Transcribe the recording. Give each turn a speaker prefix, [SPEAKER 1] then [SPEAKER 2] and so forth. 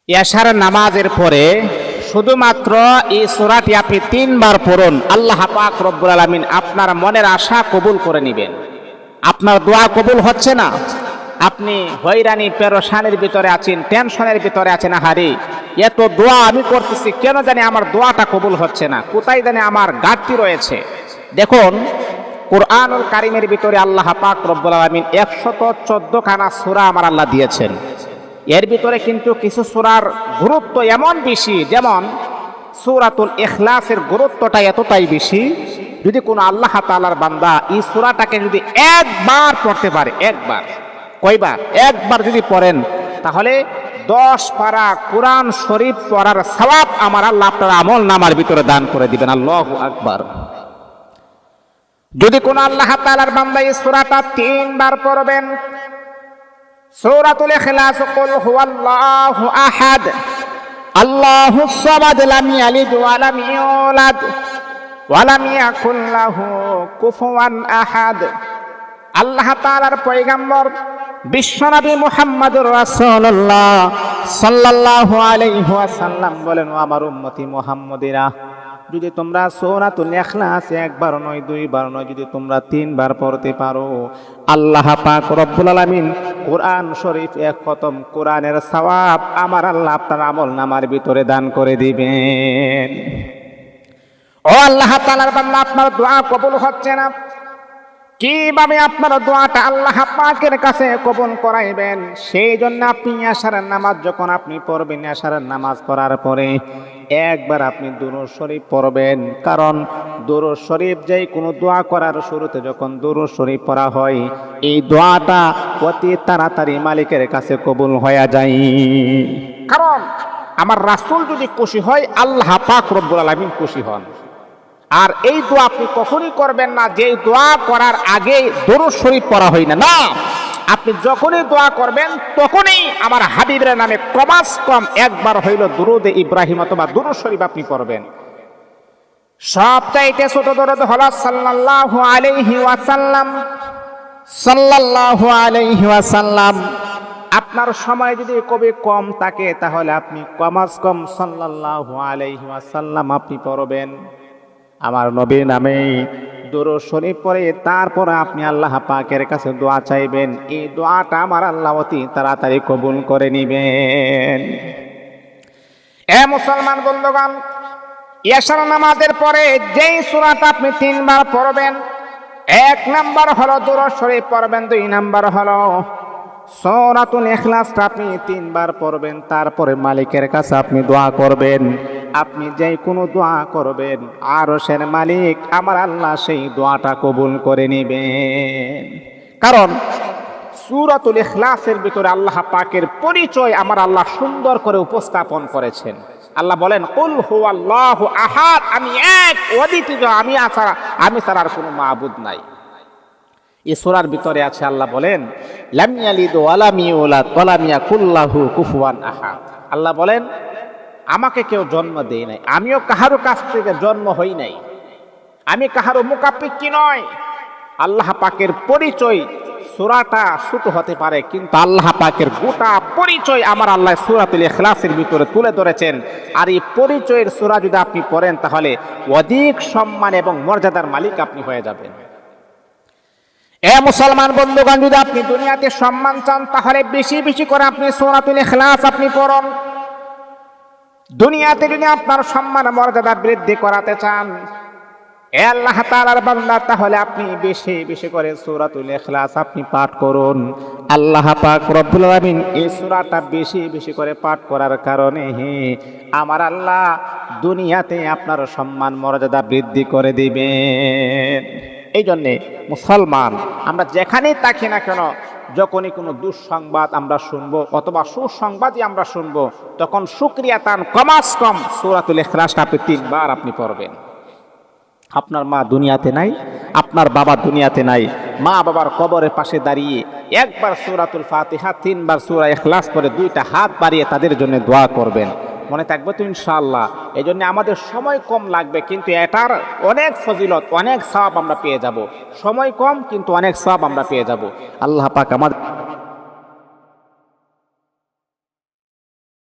[SPEAKER 1] এশার নামাজের পরে শুধুমাত্র এই সূরাটি আপনি 3 বার পড়ুন, আল্লাহ পাক রব্বুল আলামিন আপনার মনের আশা কবুল করে নেবেন। আপনার দোয়া কবুল হচ্ছে না, আপনি হয়রানি পেরেশানির ভিতরে আছেন, টেনশনের ভিতরে আছেন, হারি এত দোয়া আমি করতেছি, কেন জানি আমার দোয়াটা কবুল হচ্ছে না, কোথায় জানি আমার ঘাটতি রয়েছে। দেখুন, কুরআনুল কারীমের ভিতরে আল্লাহ পাক রব্বুল আলামিন 114 খানা সূরা আমার আল্লাহ দিয়েছেন। এর ভিতরে কিন্তু কিছু সূরার গুরুত্ব এমন বেশি, যেমন সূরাতুল ইখলাসের গুরুত্বটা এতটাই বেশি, যদি কোনো আল্লাহ তাআলার বান্দা এই সূরাটাকে যদি একবার পড়তে পারে, একবার, কয়বার, একবার যদি পড়েন, তাহলে 10 পারা কোরআন শরীফ পড়ার সওয়াব আমার আল্লাহ আপনার আমল নামার ভিতরে দান করে দিবেন। আল্লাহু আকবার। যদি কোনো আল্লাহ তাআলার বান্দা এই সূরাটা 3 বার পড়বেন, সূরাতুল ইখলাস, কুল হুয়াল্লাহু আহাদ আল্লাহুস সামাদ লাম ইয়ালিদ ওয়া লাম ইউলাদ ওয়া লাম ইয়াকুল লাহু কুফুয়ান আহাদ। আল্লাহ তাআলার পয়গম্বর বিশ্বনবী মুহাম্মদুর রাসূলুল্লাহ সাল্লাল্লাহু আলাইহি ওয়াসাল্লাম বলেন, ও আমার উম্মতি মুহাম্মদীরা, যদি তোমরা সূরাতুল ইখলাস একবার নয়, 2 বার নয়, যদি তোমরা 3 বার পড়তে পারো, আল্লাহ পাক রব্বুল আলামিন কোরআন শরীফ এক খতম কোরআনের সওয়াব আমার আল্লাহ আপনার আমল নামার ভিতরে দান করে দিবেন। ও আল্লাহ তাআলার বান্দা, আপনার দোয়া কবুল হচ্ছে না, কিভাবে আপনার দোয়াটা আল্লাহ পাকের কাছে কবুল করাইবেন? সেই জন্য আপনি আশার নামাজ যখন আপনি পড়বেন, আশার নামাজ পড়ার পরে একবার আপনি দুরূদ শরীফ পড়বেন, কারণ দুরূদ শরীফ যেই কোনো দোয়া করার শুরুতে যখন দুরূদ শরীফ পড়া হয়, এই দোয়াটা অতি তাড়াতাড়ি মালিকের কাছে কবুল হয়ে যায়। কারণ আমার রাসূল যদি খুশি হয়, আল্লাহ পাক রব্বুল আলামিন খুশি হন। আর এই দোয়া আপনি কখনই করবেন না যে দোয়া করার আগে দুরূদ শরীফ পড়া হয় না। না, আপনি যখনই দোয়া করবেন তখনই আমার হাবিবের নামে কমাস কম একবার হইল দুরূদে ইব্রাহিম অথবা দুরূদ শরীফ আপনি পড়বেন। সবচাইতে ছোট দরুদ হলো সাল্লাল্লাহু আলাইহি ওয়াসাল্লাম, সাল্লাল্লাহু আলাইহি ওয়াসাল্লাম। আপনার সময় যদি কবে কম থাকে, তাহলে আপনি কমাস কম সাল্লাল্লাহু আলাইহি ওয়াসাল্লাম আপনি পড়বেন। আমার নবীর নামে দুরূদ শরীফ পড়ে তারপর আপনি আল্লাহ পাকের কাছে দোয়া চাইবেন, এই দোয়াটা আমার আল্লাহ অতি তাড়াতাড়ি কবুল করে নেবেন। এ মুসলমান বন্ধুগণ, এশার নামাজের পরে যেই সূরাটা আপনি 3 বার পড়বেন, 1 নাম্বার হলো দুরূদ শরীফ পড়বেন, 2 নাম্বার হলো সূরাতুল ইখলাসটা আপনি 3 বার পড়বেন। তারপরে মালিকের কাছে আপনি দোয়া করবেন। আপনি যে কোনো দোয়া করবেন, আরশের মালিক আমার আল্লাহ সেই দোয়াটা কবুল করে নেবেন। কারণ সূরাতুল ইখলাসের ভিতরে আল্লাহ পাকের পরিচয় আমার আল্লাহ সুন্দর করে উপস্থাপন করেছেন। আল্লাহ বলেন, কুল হুয়াল্লাহু আহাদ, আমি এক, অদ্বিতীয়, আমি ছাড়া আর কোনো মাবুদ নাই। এই সূরার ভিতরে আছে, আল্লাহ বলেন, লাম ইয়ালিদ ওয়া লাম ইউলাদ ওয়া লাম ইয়াকুল লাহু কুফুয়ান আহাদ। আল্লাহ বলেন, আমাকে কেউ জন্ম দেয় নাই, আমিও কাহারো কাছ থেকে জন্ম হই নাই, আমি কাহারো মুখাপেক্ষী নয়। আল্লাহ পাকের পরিচয়, সূরাটা ছোট হতে পারে, কিন্তু আল্লাহ পাকের গোটা পরিচয় আমার আল্লাহ সূরাতুল ইখলাসের ভিতরে তুলে ধরেছেন। আর এই পরিচয়ের সূরা যদি আপনি পড়েন, তাহলে অধিক সম্মান এবং মর্যাদার মালিক আপনি হয়ে যাবেন। এ মুসলমান বন্ধুগণ, যদি আপনি দুনিয়াতে সম্মান চান, তাহলে বেশি বেশি করে আপনি সূরাতুল ইখলাস আপনি পড়ুন। দুনিয়াতে যদি আপনার সম্মান মর্যাদা বৃদ্ধি করাতে চান, এ আল্লাহ তাআলার বান্দা, তাহলে আপনি বেশি বেশি করে সূরাতুল ইখলাস আপনি পাঠ করুন। আল্লাহ পাক রব্বুল আলামিন এই সূরাটা বেশি বেশি করে পাঠ করার কারণে আমার আল্লাহ দুনিয়াতে আপনার সম্মান মর্যাদা বৃদ্ধি করে দিবেন। এই জন্যে মুসলমান, আমরা যেখানেই থাকি না কেন, যখনই কোনো দুঃসংবাদ আমরা শুনবো অথবা সুসংবাদই আমরা শুনবো, তখন শুকরিয়া তান কমাস কম সূরাতুল ইখলাসটা আপনি 3 বার আপনি পড়বেন। আপনার মা দুনিয়াতে নাই, আপনার বাবা দুনিয়াতে নাই, মা বাবার কবরের পাশে দাঁড়িয়ে একবার সূরাতুল ফাতিহা, 3 বার সূরা ইখলাস পড়ে 2টা হাত বাড়িয়ে তাদের জন্য দোয়া করবেন। মনে থাকবে তো ইনশাআল্লাহ। এই জন্য আমাদের সময় কম লাগবে, কিন্তু এটার অনেক ফজিলত, অনেক সওয়াব আমরা পেয়ে যাব। সময় কম, কিন্তু অনেক সওয়াব আমরা পেয়ে যাব। আল্লাহ পাক আমাদের